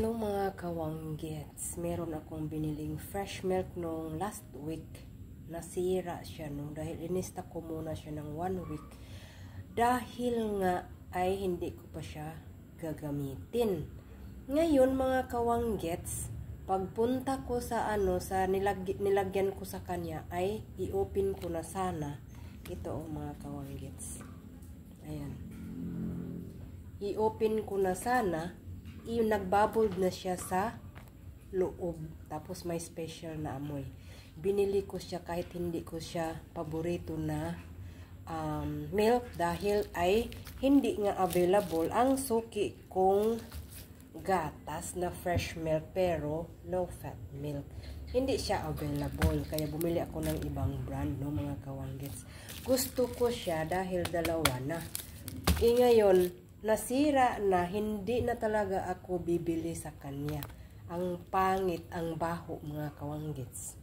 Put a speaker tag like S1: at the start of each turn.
S1: Hello mga kawanggets, meron akong biniling fresh milk nung last week. Nasira siya dahil inista ko muna siya ng 1 week. Dahil nga ay hindi ko pa siya gagamitin. Ngayon mga kawanggets, pagpunta ko sa nilagyan ko sa kanya ay i-open ko na sana. Ito mga kawanggets. Ayan. I-open ko na sana. Nagbubble na siya sa loob. Tapos may special na amoy. Binili ko siya kahit hindi ko siya paborito na milk dahil ay hindi nga available ang suki kong gatas na fresh milk pero low fat milk. Hindi siya available. Kaya bumili ako ng ibang brand, no mga kawanggets. Gusto ko siya dahil dalawa na. Ngayon, nasira na, hindi na talaga ako bibili sa kanya. Ang pangit, ang baho mga kawanggets.